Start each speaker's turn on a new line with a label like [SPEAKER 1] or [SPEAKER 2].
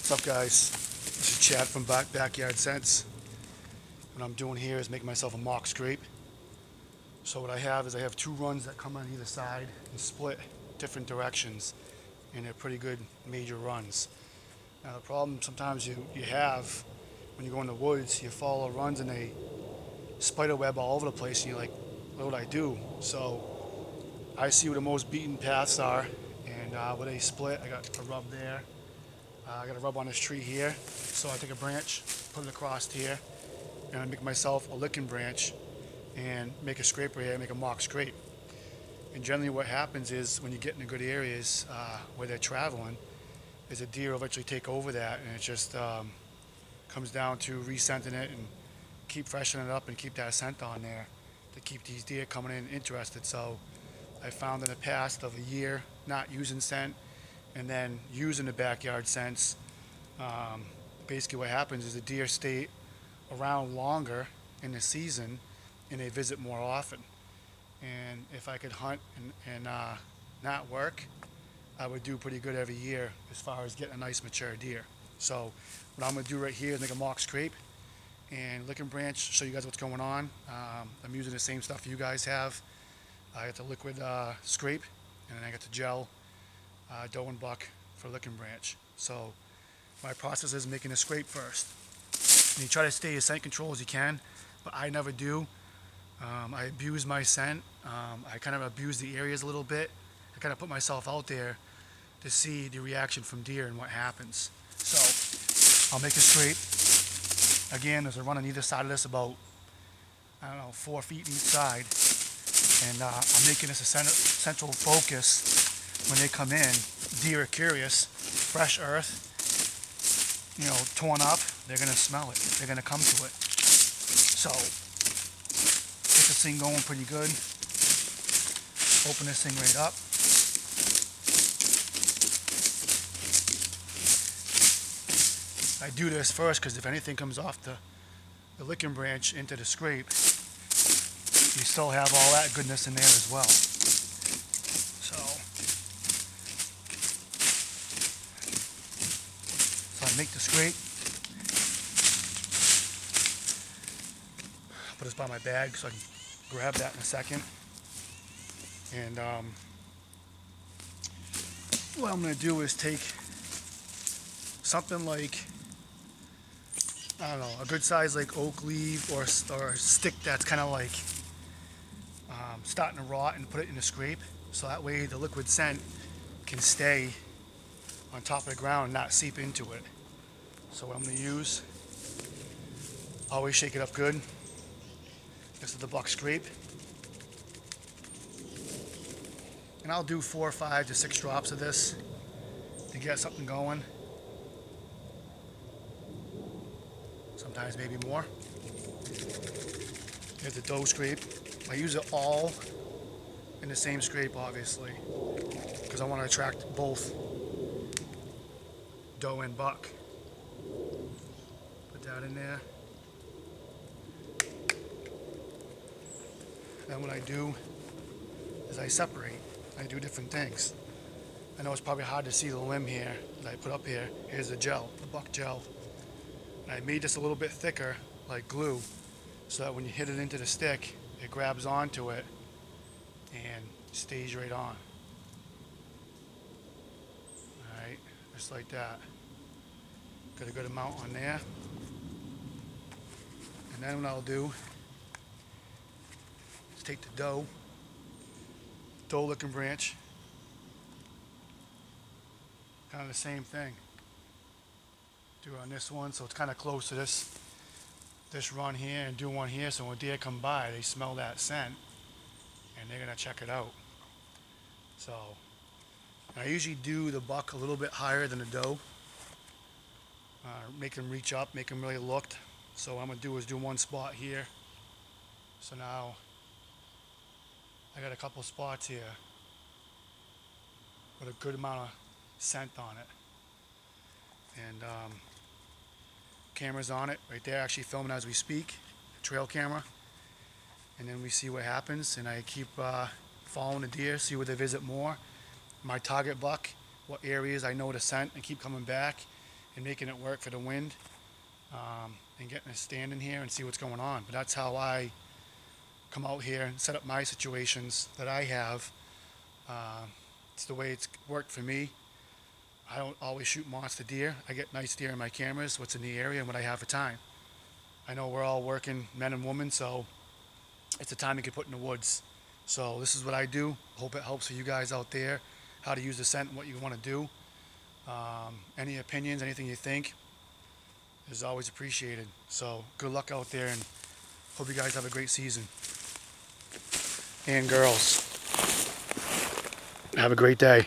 [SPEAKER 1] What's up, guys? This is Chad from Backyard Scents. What I'm doing here is making myself a mock scrape. So what I have is I have two runs that come on either side and split different directions, and they're pretty good major runs. Now the problem sometimes you have when you go in the woods, you follow runs and they spider web all over the place, and you're like, what would I do? So I see where the most beaten paths are, and where they split, I got a rub there. I got a rub on this tree here, so I take a branch, put it across here, and I make myself a licking branch and make a scraper here, make a mock scrape. And generally what happens is when you get into good areas where they're traveling, is a deer will eventually take over that, and it just comes down to re-scenting it and keep freshening it up and keep that scent on there to keep these deer coming in interested. So I found in the past of a year not using scent and then using the backyard scents, basically what happens is the deer stay around longer in the season and they visit more often. And if I could hunt and not work, I would do pretty good every year as far as getting a nice mature deer. So what I'm going to do right here is make a mock scrape and licking branch, show you guys what's going on. I'm using the same stuff you guys have. I got the liquid scrape, and then I got the gel doe and buck for licking branch. So my process is making a scrape first. And you try to stay as scent control as you can, but I never do. I abuse my scent. I kind of abuse the areas a little bit. I kind of put myself out there to see the reaction from deer and what happens. So I'll make a scrape. Again, there's a run on either side of this, about, 4 feet each side. And I'm making this a central focus. When they come in, deer are curious, fresh earth, torn up, they're going to smell it. They're going to come to it. So, get this thing going pretty good. Open this thing right up. I do this first because if anything comes off the licking branch into the scrape, you still have all that goodness in there as well. So I make the scrape, put this by my bag so I can grab that in a second. And what I'm going to do is take something like, a good size like oak leaf or a stick that's kind of like starting to rot, and put it in the scrape, so that way the liquid scent can stay on top of the ground and not seep into it. So what I'm going to use, always shake it up good. This is the buck scrape. And I'll do 4, 5 to 6 drops of this to get something going. Sometimes maybe more. Here's the doe scrape. I use it all in the same scrape, obviously, because I want to attract both doe and buck. Put that in there. Then what I do is I separate. I do different things. I know it's probably hard to see the limb here that I put up here. Here's the gel, the buck gel. And I made this a little bit thicker, like glue, so that when you hit it into the stick, it grabs onto it and stays right on. Alright, just like that. Got a good amount on there. And then what I'll do is take the doe licking branch, kind of the same thing. Do it on this one, so it's kind of close to this run here, and do one here, so when deer come by, they smell that scent and they're gonna check it out. So I usually do the buck a little bit higher than the doe, make them reach up, make them really looked. So what I'm gonna do is do one spot here. So now I got a couple spots here with a good amount of scent on it. And camera's on it right there, actually filming as we speak, trail camera. And then we see what happens, and I keep following the deer, see where they visit more. My target buck, what areas I know to scent, and keep coming back and making it work for the wind, and getting a stand in here and see what's going on. But that's how I come out here and set up my situations that I have. It's the way it's worked for me. I don't always shoot monster deer. I get nice deer in my cameras, what's in the area and what I have for time. I know we're all working men and women, so it's a time you can put in the woods. So this is what I do. Hope it helps for you guys out there, how to use the scent and what you want to do. Any opinions, anything you think is always appreciated. So good luck out there, and hope you guys have a great season. And girls, have a great day.